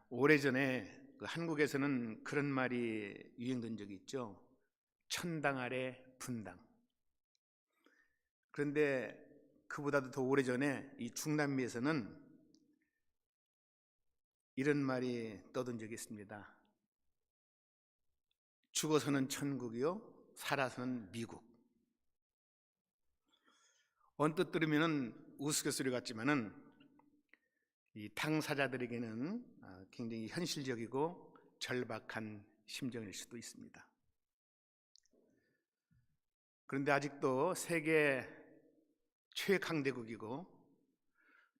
오래전에 한국에서는 그런 말이 유행된 적이 있죠. 천당 아래 분당. 그런데 그보다도 더 오래전에 이 중남미에서는 이런 말이 떠돈 적이 있습니다. 죽어서는 천국이요, 살아서는 미국. 언뜻 들으면 우스갯소리 같지만은 이 당사자들에게는 굉장히 현실적이고 절박한 심정일 수도 있습니다. 그런데 아직도 세계 최강대국이고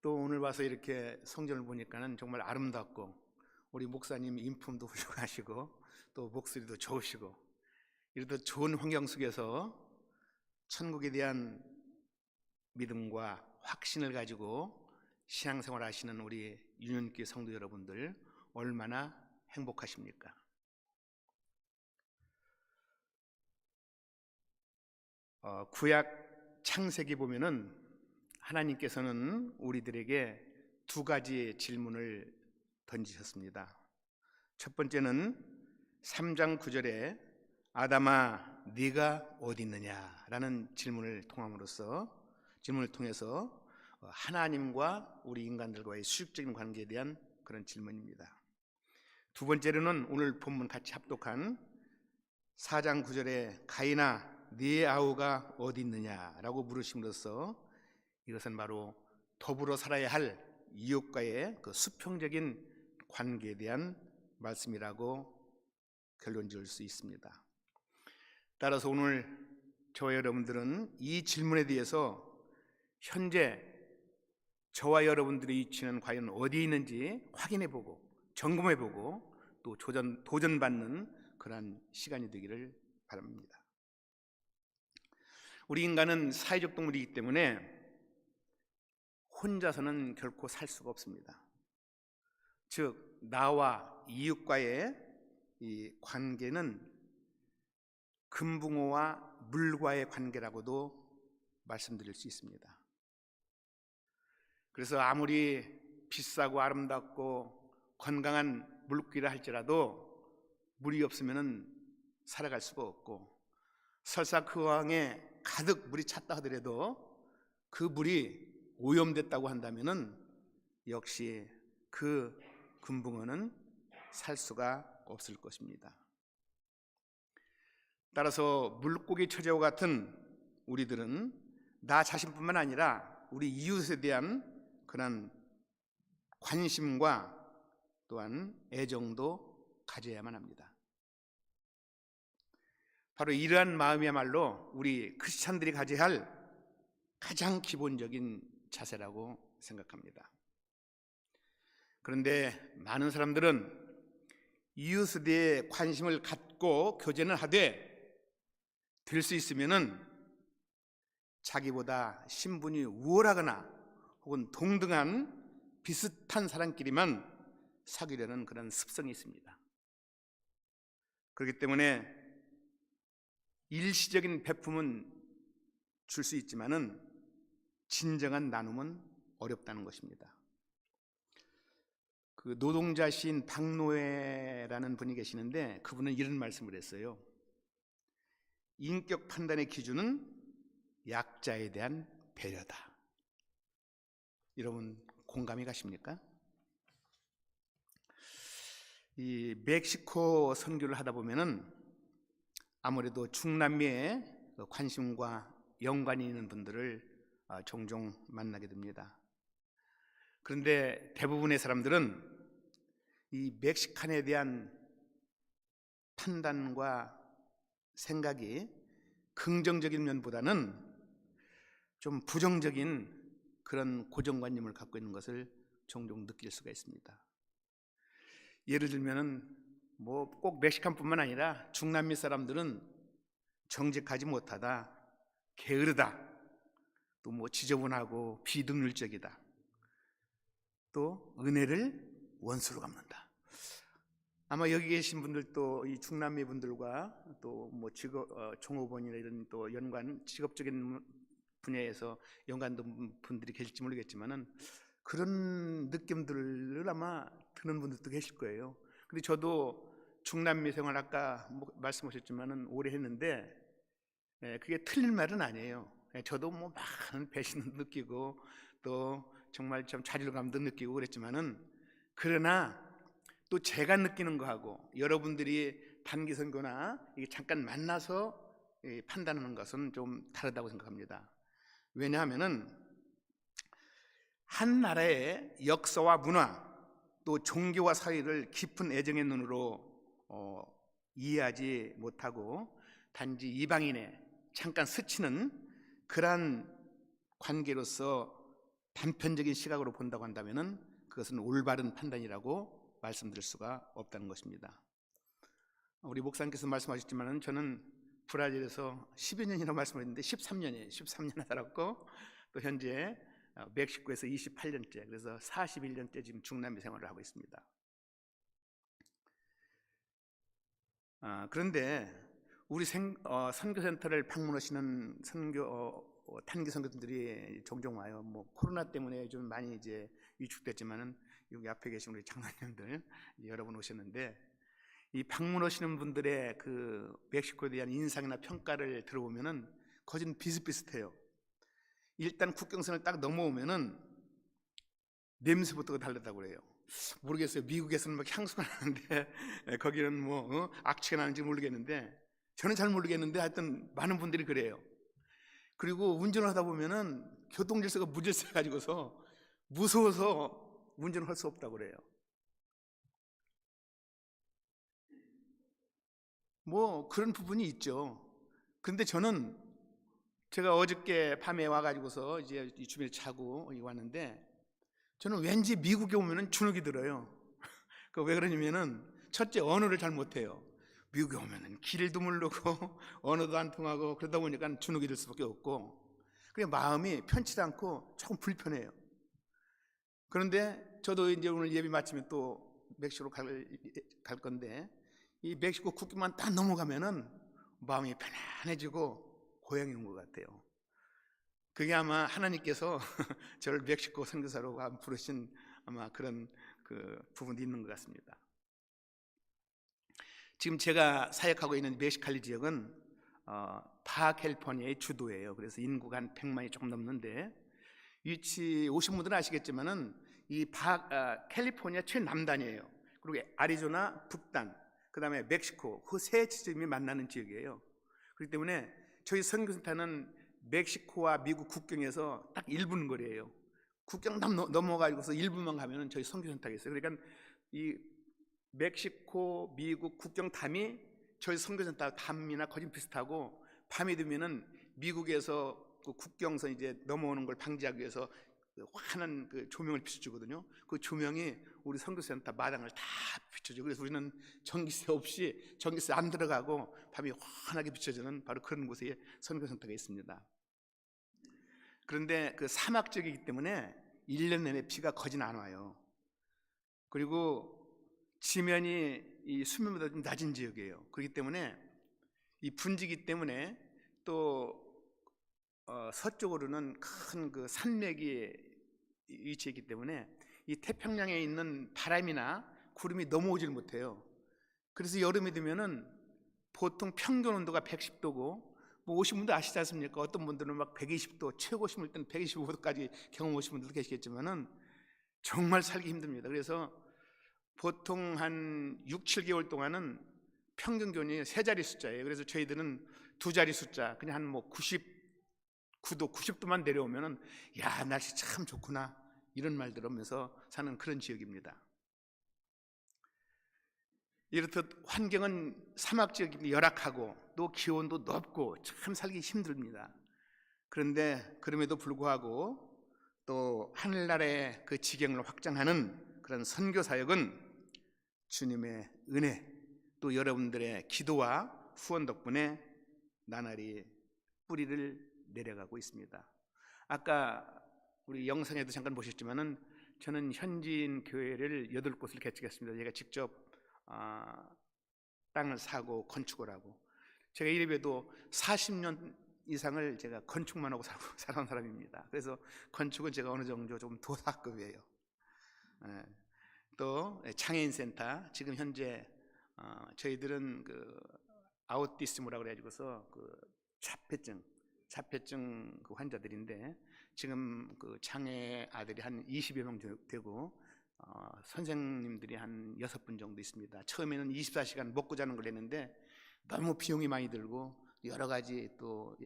또 오늘 와서 이렇게 성전을 보니까는 정말 아름답고 우리 목사님 인품도 훌륭하시고 또 목소리도 좋으시고 이렇게 좋은 환경 속에서 천국에 대한 믿음과 확신을 가지고 신앙생활 하시는 우리 유년기 성도 여러분들 얼마나 행복하십니까? 구약 창세기 보면은 하나님께서는 우리들에게 두 가지 질문을 던지셨습니다. 첫 번째는 3장 9절에 아담아 네가 어디 있느냐 라는 질문을 통해서 하나님과 우리 인간들과의 수직적인 관계에 대한 그런 질문입니다. 두 번째로는 오늘 본문 같이 합독한 4장 9절에 가인아 네 아우가 어디 있느냐라고 물으심으로써 이것은 바로 더불어 살아야 할 이웃과의 그 수평적인 관계에 대한 말씀이라고 결론 지을 수 있습니다. 따라서 오늘 저와 여러분들은 이 질문에 대해서 현재 저와 여러분들의 위치는 과연 어디에 있는지 확인해보고 점검해보고 또 도전받는 그러한 시간이 되기를 바랍니다. 우리 인간은 사회적 동물이기 때문에 혼자서는 결코 살 수가 없습니다. 즉 나와 이웃과의 이 관계는 금붕어와 물과의 관계라고도 말씀드릴 수 있습니다. 그래서 아무리 비싸고 아름답고 건강한 물고기라 할지라도 물이 없으면 살아갈 수가 없고 설사 그 강에 가득 물이 찼다 하더라도 그 물이 오염됐다고 한다면 역시 그 금붕어는 살 수가 없을 것입니다. 따라서 물고기 처제와 같은 우리들은 나 자신뿐만 아니라 우리 이웃에 대한 그런 관심과 또한 애정도 가져야만 합니다. 바로 이러한 마음이야말로 우리 크리스찬들이 가져야 할 가장 기본적인 자세라고 생각합니다. 그런데 많은 사람들은 이웃에 대해 관심을 갖고 교제는 하되 될 수 있으면은 자기보다 신분이 우월하거나 혹은 동등한 비슷한 사람끼리만 사귀려는 그런 습성이 있습니다. 그렇기 때문에 일시적인 베품은 줄 수 있지만은 진정한 나눔은 어렵다는 것입니다. 그 노동자 시인 박노해라는 분이 계시는데 그분은 이런 말씀을 했어요. 인격 판단의 기준은 약자에 대한 배려다. 여러분 공감이 가십니까? 이 멕시코 선교를 하다 보면은 아무래도 중남미에 관심과 연관이 있는 분들을 종종 만나게 됩니다. 그런데 대부분의 사람들은 이 멕시칸에 대한 판단과 생각이 긍정적인 면보다는 좀 부정적인 그런 고정관념을 갖고 있는 것을 종종 느낄 수가 있습니다. 예를 들면은 뭐 꼭 멕시칸뿐만 아니라 중남미 사람들은 정직하지 못하다, 게으르다, 또 뭐 지저분하고 비능률적이다, 또 은혜를 원수로 갚는다. 아마 여기 계신 분들도 이 중남미 분들과 또 뭐 종업원이나 이런 또 직업적인 분야에서 연관된 분들이 계실지 모르겠지만은 그런 느낌들을 아마 그런 분들도 계실 거예요. 근데 저도 중남미 생활 아까 말씀하셨지만은 오래 했는데 그게 틀린 말은 아니에요. 저도 뭐 많은 배신도 느끼고 또 정말 좀 좌절감도 느끼고 그랬지만은, 그러나 또 제가 느끼는 거하고 여러분들이 단기 선교나 잠깐 만나서 판단하는 것은 좀 다르다고 생각합니다. 왜냐하면은 한 나라의 역사와 문화 또 종교와 사회를 깊은 애정의 눈으로 이해하지 못하고 단지 이방인의 잠깐 스치는 그러한 관계로서 단편적인 시각으로 본다고 한다면 그것은 올바른 판단이라고 말씀드릴 수가 없다는 것입니다. 우리 목사님께서 말씀하셨지만 저는 브라질에서 10여 년이나 말씀하셨는데 13년이에요. 13년 살았고 또 현재 멕시코에서 28년째, 그래서 41년째 지금 중남미 생활을 하고 있습니다. 그런데 우리 선교센터를 방문하시는 단기 선교들이 종종 와요. 뭐 코로나 때문에 좀 많이 이제 위축됐지만은 여기 앞에 계신 우리 장로님들 여러 분 오셨는데, 이 방문하시는 분들의 그 멕시코에 대한 인상이나 평가를 들어보면은 거진 비슷비슷해요. 일단 국경선을 딱 넘어오면은 냄새부터가 다르다고 그래요. 모르겠어요. 미국에서는 막 향수가 나는데 거기는 뭐 악취가 나는지 모르겠는데, 저는 잘 모르겠는데 하여튼 많은 분들이 그래요. 그리고 운전을 하다 보면은 교통질서가 무질서해 가지고서 무서워서 운전을 할 수 없다고 그래요. 뭐 그런 부분이 있죠. 그런데 저는 제가 어저께 밤에 와가지고서 이제 이 주변에 자고 왔는데, 저는 왠지 미국에 오면은 주눅이 들어요. 그 왜 그러냐면은 첫째, 언어를 잘 못해요. 미국에 오면은 길도 모르고 언어도 안 통하고 그러다 보니까 주눅이 들 수밖에 없고, 그냥 마음이 편치 않고 조금 불편해요. 그런데 저도 이제 오늘 예배 마치면 또 멕시코로 갈 건데, 이 멕시코 국경만 딱 넘어가면은 마음이 편안해지고 고향이 온 것 같아요. 그게 아마 하나님께서 저를 멕시코 선교사로 부르신 아마 그런 그 부분도 있는 것 같습니다. 지금 제가 사역하고 있는 멕시칼리 지역은 바캘리포니아의 주도예요. 그래서 인구가 한 100만이 조금 넘는데, 위치 오신 분들은 아시겠지만은 이 캘리포니아 최남단이에요. 그리고 애리조나 북단, 그 다음에 멕시코, 그 세 지점이 만나는 지역이에요. 그렇기 때문에 저희 선교센터는 멕시코와 미국 국경에서 딱 1분 거리예요. 국경 넘어가지고서 1분만 가면은 저희 선교센터가 있어요. 그러니까 이 멕시코, 미국 국경 담이 저희 선교센터 담이나 거진 비슷하고, 밤이 되면은 미국에서 그 국경선 이제 넘어오는 걸 방지하기 위해서 환한 그 조명을 비춰주거든요. 그 조명이 우리 선교센터 마당을 다 비춰줘. 그래서 우리는 전기세 없이, 전기세 안 들어가고 밤이 환하게 비춰지는 바로 그런 곳에 선교센터가 있습니다. 그런데 그 사막 지역이기 때문에 1년 내내 비가 거진 안 와요. 그리고 지면이 이 수면보다 좀 낮은 지역이에요. 그렇기 때문에 이 분지기 때문에 또 서쪽으로는 큰 그 산맥이 위치해 있기 때문에 이 태평양에 있는 바람이나 구름이 넘어오질 못해요. 그래서 여름이 되면은 보통 평균 온도가 110도고, 뭐 오신 분도 아시지 않습니까? 어떤 분들은 막 120도, 최고 심을 때는 125도까지 경험 오신 분들도 계시겠지만은 정말 살기 힘듭니다. 그래서 보통 한 6, 7개월 동안은 평균 기온이 세 자리 숫자예요. 그래서 저희들은 두 자리 숫자, 그냥 한 뭐 99도, 90도만 내려오면은 야, 날씨 참 좋구나, 이런 말 들으면서 사는 그런 지역입니다. 이렇듯 환경은 사막 지역이 열악하고 또 기온도 높고 참 살기 힘듭니다. 그런데 그럼에도 불구하고 또 하늘나라의 그 지경을 확장하는 그런 선교 사역은 주님의 은혜, 또 여러분들의 기도와 후원 덕분에 나날이 뿌리를 내려가고 있습니다. 아까 우리 영상에도 잠깐 보셨지만은 저는 현지인 교회를 8곳을 개척했습니다. 제가 직접 땅을 사고 건축을 하고, 제가 이래봬도 40년 이상을 제가 건축만 하고 살아온 사람입니다. 그래서 건축은 제가 어느 정도 좀 도사급이에요. 또 장애인센터, 지금 현재 저희들은 그 아우티스무라고 그래가지고서 그 자폐증 그 환자들인데, 지금 그 장애 아들이 한 20여 명 되고 선생님들이 한 6분 정도 있습니다. 처음에는 24시간 먹고 자는 걸 했는데 너무 비용이 많이 들고 여러 가지 또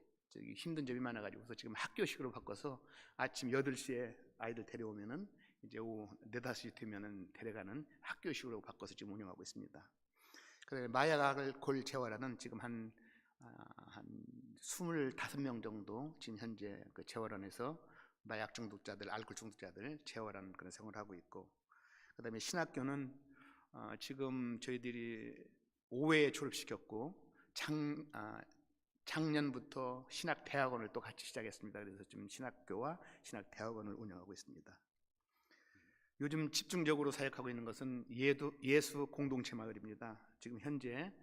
힘든 점이 많아가지고서 지금 학교식으로 바꿔서 아침 8시에 아이들 데려오면은 이제 오후 4, 5시 되면은 데려가는 학교식으로 바꿔서 지금 운영하고 있습니다. 그다음에 마약을 재활하는 지금 한 25명 정도 지금 현재 그 재활원에서 마약 중독자들, 알코올 중독자들 재활하는 그런 생활을 하고 있고, 그다음에 신학교는 지금 저희들이 5회에 졸업시켰고 작년부터 신학대학원을 또 같이 시작했습니다. 그래서 지금 신학교와 신학대학원을 운영하고 있습니다. 요즘 집중적으로 사역하고 있는 것은 예수 공동체 마을입니다. 지금 현재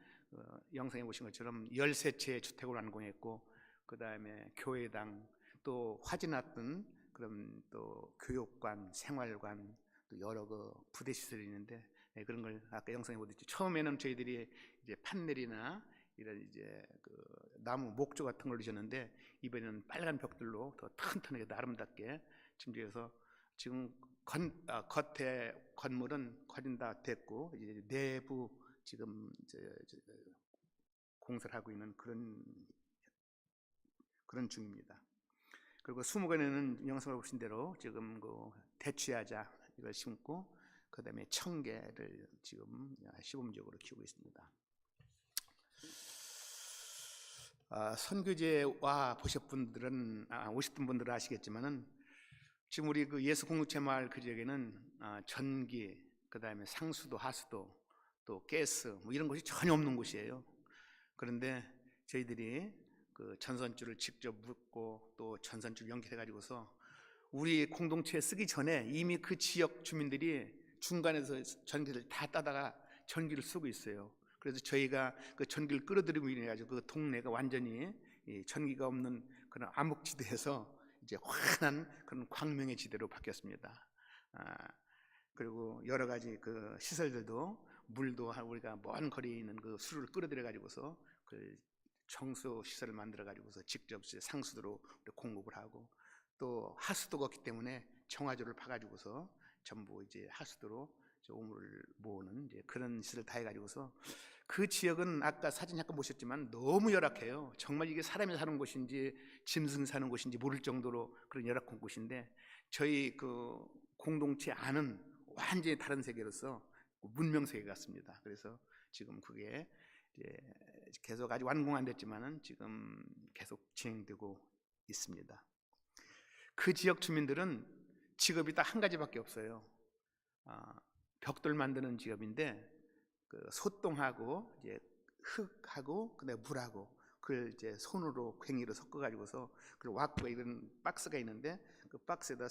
영상에 보신 것처럼 13채의 주택을 완공했고, 그 다음에 교회당, 또 화재 났던 그런 또 교육관, 생활관, 또 여러 그 부대 시설이 있는데, 그런 걸 아까 영상에 보듯이 처음에는 저희들이 이제 판넬이나 이런 이제 그 나무 목조 같은 걸 넣으셨는데, 이번에는 빨간 벽들로 더 튼튼하게 아름답게 준비해서 지금 겉에 건물은 거진 다 됐고, 이제 내부 지금 공사를 하고 있는 그런 중입니다. 그리고 수목원에는 영상을 보신 대로 지금 그 대추야자 이걸 심고, 그 다음에 청개를 지금 시범적으로 키우고 있습니다. 선교제 와 오셨던 분들은 아시겠지만은 지금 우리 그 예수 공동체 마을 그 지역에는 전기, 그 다음에 상수도, 하수도, 또 가스 뭐 이런 것이 전혀 없는 곳이에요. 그런데 저희들이 그 전선줄을 직접 묶고 또 전선줄 연결해 가지고서 우리 공동체에 쓰기 전에 이미 그 지역 주민들이 중간에서 전기를 다 따다가 전기를 쓰고 있어요. 그래서 저희가 그 전기를 끌어들이고 인해 가지고 그 동네가 완전히 전기가 없는 그런 암흑지대에서 이제 환한 그런 광명의 지대로 바뀌었습니다. 그리고 여러 가지 그 시설들도, 물도 우리가 먼 거리에 있는 그 수를 끌어들여 가지고서 그 정수 시설을 만들어 가지고서 직접 상수도로 공급을 하고, 또 하수도가 없기 때문에 정화조를 파 가지고서 전부 이제 하수도로 오물을 모으는 이제 그런 시설을 다 해가지고서 그 지역은 아까 사진 잠깐 보셨지만 너무 열악해요. 정말 이게 사람이 사는 곳인지 짐승이 사는 곳인지 모를 정도로 그런 열악한 곳인데, 저희 그 공동체 안은 완전히 다른 세계로서 문명 세계 같습니다. 그래서 지금 그게 이제 계속 아직 완공 안 됐지만은 지금 계속 진행되고 있습니다. 그 지역 주민들은 직업이 딱 한 가지밖에 없어요. 벽돌 만드는 직업인데, 그 소똥하고 이제 흙하고 그다음에 물하고 그걸 이제 손으로 괭이로 섞어 가지고서 그 왁구가 이런 박스가 있는데 그 박스에다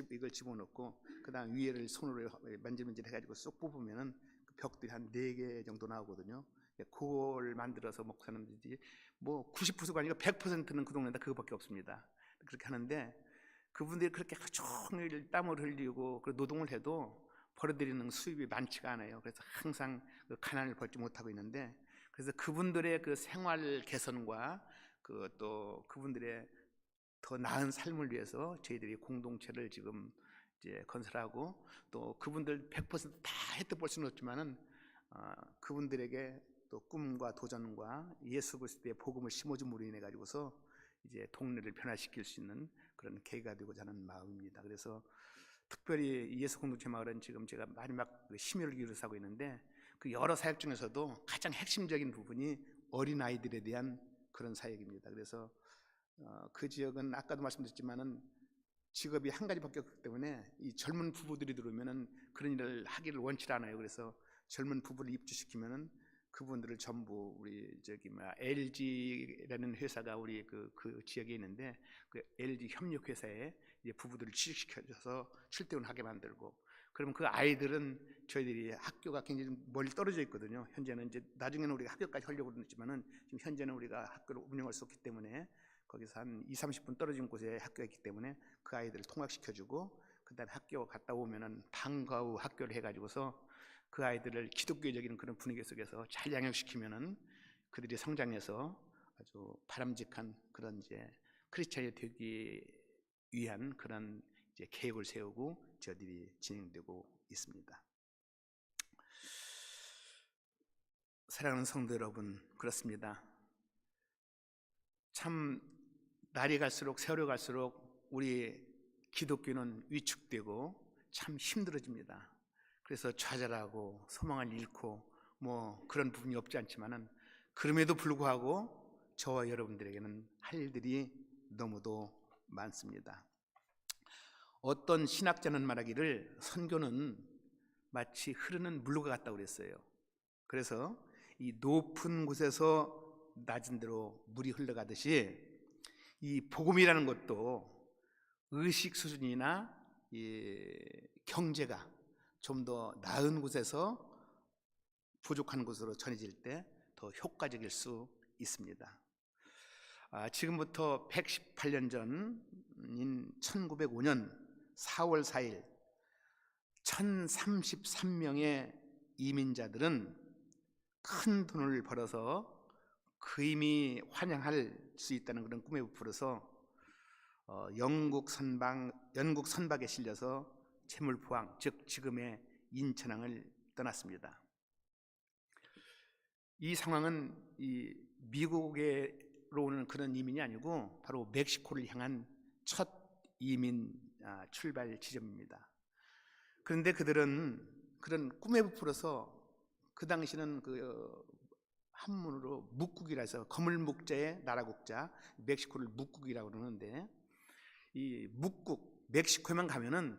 이걸 집어넣고 그다음 위에를 손으로 만지면질 해가지고 쏙 뽑으면은 그 벽들이 한 4개 정도 나오거든요. 그걸 만들어서 먹고 사는 데지 뭐 90%가 아니라 100%는 그 동네다 그거밖에 없습니다. 그렇게 하는데 그분들이 그렇게 종일 땀을 흘리고 그 노동을 해도 벌어들이는 수입이 많지가 않아요. 그래서 항상 그 가난을 벗지 못하고 있는데, 그래서 그분들의 그 생활 개선과 그 또 그분들의 더 나은 삶을 위해서 저희들이 공동체를 지금 이제 건설하고, 또 그분들 100%다 혜택 볼 수는 없지만은 그분들에게 또 꿈과 도전과 예수 그리스도의 복음을 심어줌으로 인해 가지고서 이제 동네를 변화시킬 수 있는 그런 계기가 되고자 하는 마음입니다. 그래서 특별히 예수 공동체 마을은 지금 제가 마지막 심혈을 기울여서 하고 있는데, 그 여러 사역 중에서도 가장 핵심적인 부분이 어린아이들에 대한 그런 사역입니다. 그래서 그 지역은 아까도 말씀드렸지만은 직업이 한 가지밖에 없기 때문에 이 젊은 부부들이 들어오면은 그런 일을 하기를 원치 않아요. 그래서 젊은 부부를 입주시키면은 그분들을 전부 우리 LG라는 회사가 우리 그 지역에 있는데, 그 LG 협력 회사에 부부들을 취직시켜줘서 출퇴근하게 만들고, 그러면 그 아이들은 저희들이 학교가 굉장히 좀 멀리 떨어져 있거든요. 현재는 이제 나중에는 우리가 학교까지 하려고 그러지만은 지금 현재는 우리가 학교를 운영할 수 없기 때문에 거기서 한 20, 30분 떨어진 곳에 학교가 있기 때문에 그 아이들을 통학시켜주고, 그다음에 학교 갔다 오면은 방과 후 학교를 해가지고서 그 아이들을 기독교적인 그런 분위기 속에서 잘 양육시키면은 그들이 성장해서 아주 바람직한 그런 이제 크리스찬이 되기 위한 그런 이제 계획을 세우고 저들이 진행되고 있습니다. 사랑하는 성도 여러분, 그렇습니다. 참 날이 갈수록 세월이 갈수록 우리 기독교는 위축되고 참 힘들어집니다. 그래서 좌절하고 소망을 잃고 뭐 그런 부분이 없지 않지만은 그럼에도 불구하고 저와 여러분들에게는 할 일들이 너무도 많습니다. 어떤 신학자는 말하기를 선교는 마치 흐르는 물과 같다고 그랬어요. 그래서 이 높은 곳에서 낮은 데로 물이 흘러가듯이 이 복음이라는 것도 의식 수준이나 이 경제가 좀 더 나은 곳에서 부족한 곳으로 전해질 때 더 효과적일 수 있습니다. 지금부터 118년 전인 1905년 4월 4일 1033명의 이민자들은 큰 돈을 벌어서 그임이 환영할 수 있다는 그런 꿈에 부풀어서 영국 선박에 실려서 채물포항, 즉 지금의 인천항을 떠났습니다. 이 상황은 이 미국으로 오는 그런 이민이 아니고 바로 멕시코를 향한 첫 이민 출발 지점입니다. 그런데 그들은 그런 꿈에 부풀어서 그 당시는 그 한문으로 묵국이라 해서 거물묵자의 나라국자 멕시코를 묵국이라고 그러는데 이 묵국 멕시코에만 가면은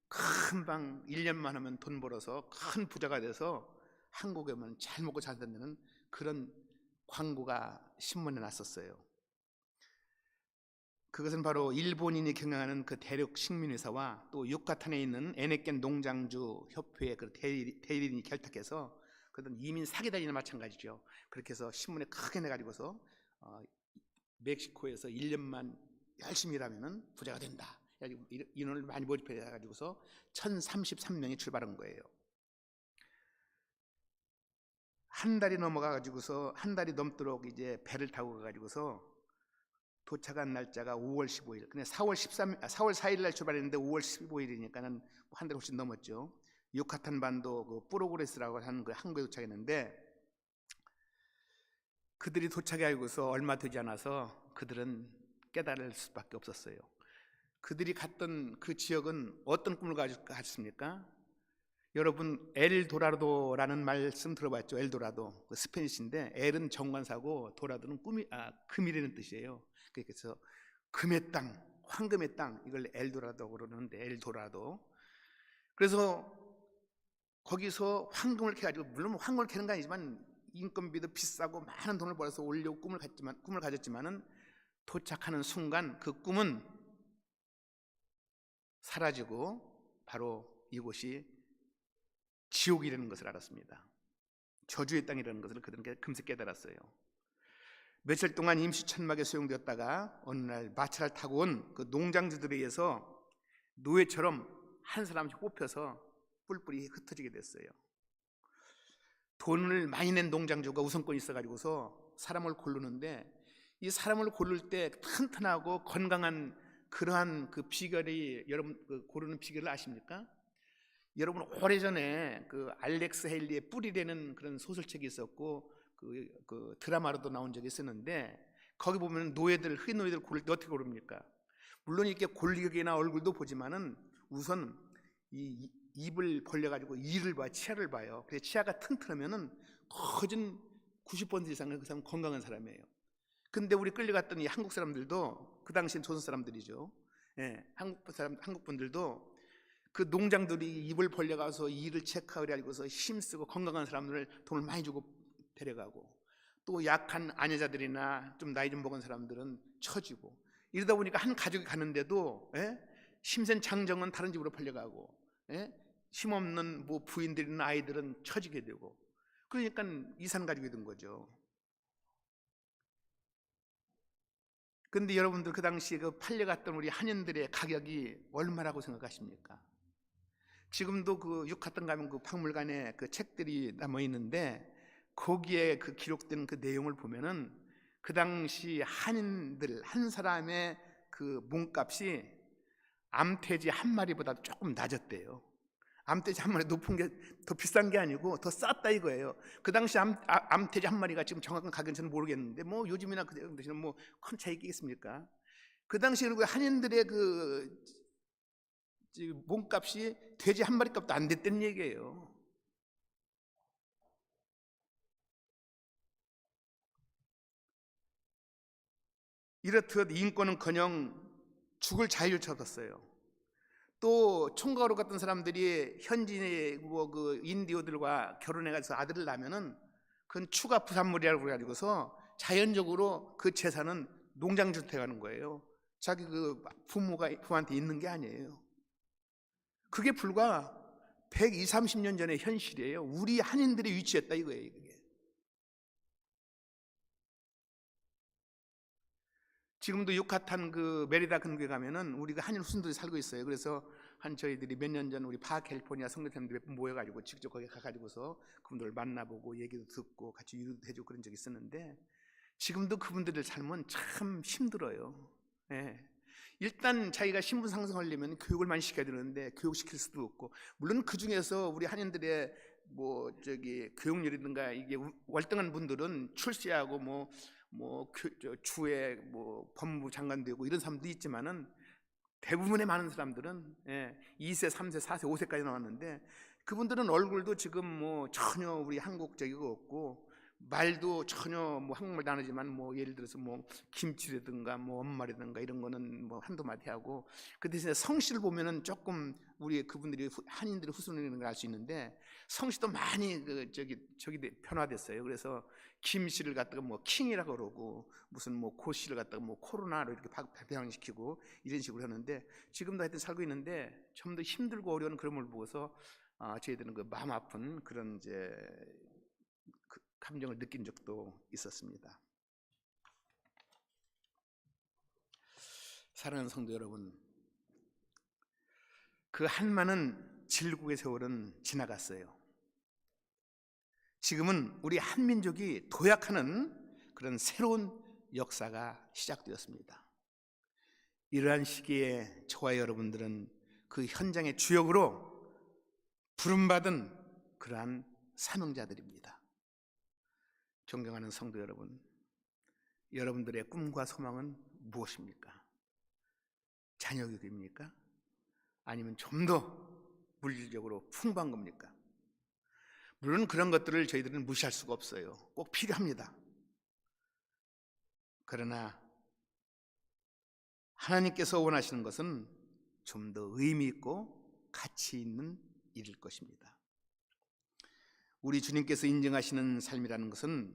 금방 1년만 하면 돈 벌어서 큰 부자가 돼서 한국에 오면 잘 먹고 잘 산다는 그런 광고가 신문에 났었어요. 그것은 바로 일본인이 경영하는 그 대륙 식민회사와 또 유카탄에 있는 에네켄 농장주 협회의 그 대리인이 결탁해서 그런 이민 사기단이나 마찬가지죠. 그렇게 해서 신문에 크게 내가지고서 멕시코에서 1년만 열심히 일하면 부자가 된다. 인원을 많이 모집해가지고서 1033명이 출발한 거예요. 한 달이 넘어가가지고서 한 달이 넘도록 이제 배를 타고 가가지고서 도착한 날짜가 5월 15일. 근데 4월 4일 날 출발했는데 5월 15일이니까는 한 달 훨씬 넘었죠. 유카탄 반도 그 프로그레스라고 하는 그 항구에 도착했는데 그들이 도착하고서 얼마 되지 않아서 그들은 깨달을 수밖에 없었어요. 그들이 갔던 그 지역은 어떤 꿈을 가졌습니까? 여러분 엘도라도라는 말씀 들어봤죠? 엘도라도 그 스페니시인데 엘은 정관사고 도라도는 금이라는 뜻이에요. 그래서 금의 땅, 황금의 땅, 이걸 엘도라도라고 그러는데 엘도라도. 그래서 거기서 황금을 캐가지고, 물론 황금을 캐는 건 아니지만 인건비도 비싸고 많은 돈을 벌어서 올려고 꿈을 가졌지만은 도착하는 순간 그 꿈은 사라지고 바로 이곳이 지옥이라는 것을 알았습니다. 저주의 땅이라는 것을 그들은 금세 깨달았어요. 며칠 동안 임시 천막에 수용되었다가 어느 날 마차를 타고 온 그 농장주들에 의해서 노예처럼 한 사람씩 뽑혀서 뿔뿔이 흩어지게 됐어요. 돈을 많이 낸 농장주가 우선권이 있어가지고서 사람을 고르는데, 이 사람을 고를 때 튼튼하고 건강한 그러한 그 비결이, 여러분 그 고르는 비결을 아십니까? 여러분 오래전에 그 알렉스 헤일리의 뿌리라는 그런 소설책이 있었고 그 드라마로도 나온 적이 있었는데, 거기 보면 노예들, 흑인 노예들 고를 때 어떻게 고릅니까? 물론 이렇게 골격이나 얼굴도 보지만은 우선 이 입을 벌려가지고 이를 봐, 치아를 봐요. 그래서 치아가 튼튼하면은 거진 90% 이상은 그 사람 건강한 사람이에요. 근데 우리 끌려갔던 이 한국 사람들도, 그 당시엔 조선 사람들이죠. 예, 한국 분들도 그 농장들이 입을 벌려가서 이를 체크하고 해가지고서 힘쓰고 건강한 사람들을 돈을 많이 주고 데려가고, 또 약한 아내자들이나 좀 나이 좀 먹은 사람들은 처지고, 이러다 보니까 한 가족이 가는데도 힘센 장정은 다른 집으로 벌려가고, 힘없는 뭐 부인들이나 아이들은 처지게 되고, 그러니까 이산 가족이 된 거죠. 근데 여러분들 그 당시에 그 팔려갔던 우리 한인들의 가격이 얼마라고 생각하십니까? 지금도 그 유카탄 가면 그 박물관에 그 책들이 남아 있는데 거기에 그 기록된 그 내용을 보면은 그 당시 한인들 한 사람의 그 몸값이 암돼지 한 마리보다 조금 낮았대요. 암돼지 한 마리 높은 게 더 비싼 게 아니고 더 쌌다 이거예요. 그 당시 암돼지 한 마리가 지금 정확한 가격은 저는 모르겠는데 뭐 요즘이나 그 당시는 뭐 큰 차이겠습니까? 그 당시에 그 한인들의 그 몸값이 돼지 한 마리 값도 안 됐다는 얘기예요. 이렇듯 인권은커녕 죽을 자유를 찾았어요. 또 총각으로 갔던 사람들이 현지 그 인디오들과 결혼해가지고 아들을 낳으면은 그건 추가 부산물이라고 그래가지고서 자연적으로 그 재산은 농장주택 하는 거예요. 자기 그 부모한테 있는 게 아니에요. 그게 불과 120, 30년 전의 현실이에요. 우리 한인들이 위치했다 이거예요. 그게. 지금도 유카탄 그 메리다 근교에 가면은 우리가 한인 후손들이 살고 있어요. 그래서 저희들이 몇 년 전 우리 바캘리포니아 성교사님들이 모여가지고 직접 거기 가가지고서 그분들을 만나보고 얘기도 듣고 같이 위로도 해주고 그런 적이 있었는데 지금도 그분들의 삶은 참 힘들어요. 예. 일단 자기가 신분 상승하려면 교육을 많이 시켜야 되는데 교육시킬 수도 없고, 물론 그 중에서 우리 한인들의 교육열이든가 이게 월등한 분들은 출세하고 주에 법무부 장관 되고 이런 사람도 있지만은 대부분의 많은 사람들은 2세, 3세, 4세, 5세까지 나왔는데 그분들은 얼굴도 지금 전혀 우리 한국적이고 없고 말도 전혀 한국말도 안 하지만 예를 들어서 김치라든가 엄마라든가 이런 거는 한두 마디 하고, 그 대신에 성씨를 보면은 조금 우리 그분들이 한인들의 후손이라는 걸 알 수 있는데 성씨도 많이 변화됐어요. 그래서 김씨를 갖다가 킹이라고 그러고 무슨 고씨를 갖다가 코로나로 이렇게 변형시키고 이런 식으로 하는데 지금도 하여튼 살고 있는데 좀 더 힘들고 어려운 그런 걸 보고서 저희들은 그 마음 아픈 그런 감정을 느낀 적도 있었습니다. 사랑하는 성도 여러분, 그 한많은 질국의 세월은 지나갔어요. 지금은 우리 한민족이 도약하는 그런 새로운 역사가 시작되었습니다. 이러한 시기에 저와 여러분들은 그 현장의 주역으로 부름받은 그러한 사명자들입니다. 존경하는 성도 여러분, 여러분들의 꿈과 소망은 무엇입니까? 자녀교육입니까? 아니면 좀 더 물질적으로 풍부한 겁니까? 물론 그런 것들을 저희들은 무시할 수가 없어요. 꼭 필요합니다. 그러나 하나님께서 원하시는 것은 좀 더 의미 있고 가치 있는 일일 것입니다. 우리 주님께서 인정하시는 삶이라는 것은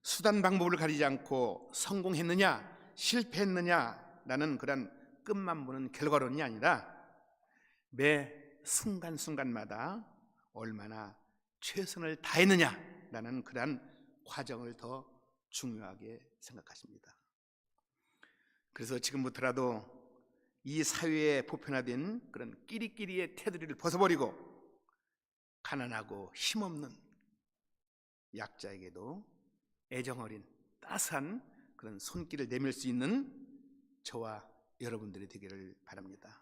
수단 방법을 가리지 않고 성공했느냐 실패했느냐라는 그런 끝만 보는 결과론이 아니라 매 순간순간마다 얼마나 최선을 다했느냐라는 그런 과정을 더 중요하게 생각하십니다. 그래서 지금부터라도 이 사회에 보편화된 그런 끼리끼리의 테두리를 벗어버리고 가난하고 힘없는 약자에게도 애정어린 따스한 그런 손길을 내밀 수 있는 저와 여러분들이 되기를 바랍니다.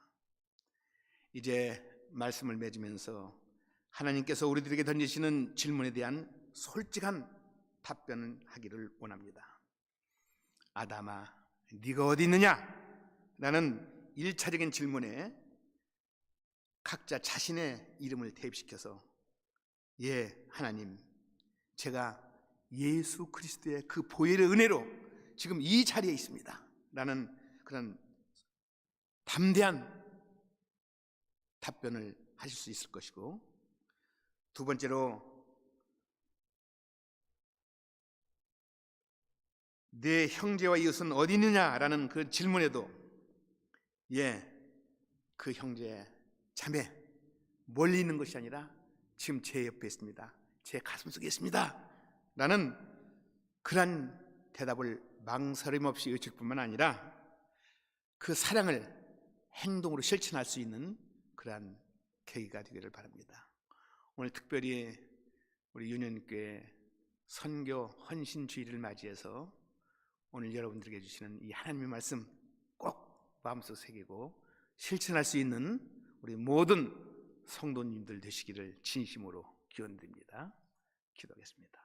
이제 말씀을 맺으면서 하나님께서 우리들에게 던지시는 질문에 대한 솔직한 답변을 하기를 원합니다. 아담아, 네가 어디 있느냐? 라는 1차적인 질문에 각자 자신의 이름을 대입시켜서 하나님, 제가 예수 그리스도의 그 보혈의 은혜로 지금 이 자리에 있습니다 라는 그런 담대한 답변을 하실 수 있을 것이고, 두 번째로 내 형제와 이웃은 어디 있느냐라는 그 질문에도 그 형제 자매 멀리 있는 것이 아니라 지금 제 옆에 있습니다, 제 가슴 속에 있습니다 라는 그런 대답을 망설임 없이 외칠 뿐만 아니라 그 사랑을 행동으로 실천할 수 있는 그러한 계기가 되기를 바랍니다. 오늘 특별히 우리 유년교회 선교 헌신 주일을 맞이해서 오늘 여러분들에게 주시는 이 하나님의 말씀 꼭 마음속 새기고 실천할 수 있는 우리 모든 성도님들 되시기를 진심으로 기원드립니다. 기도하겠습니다.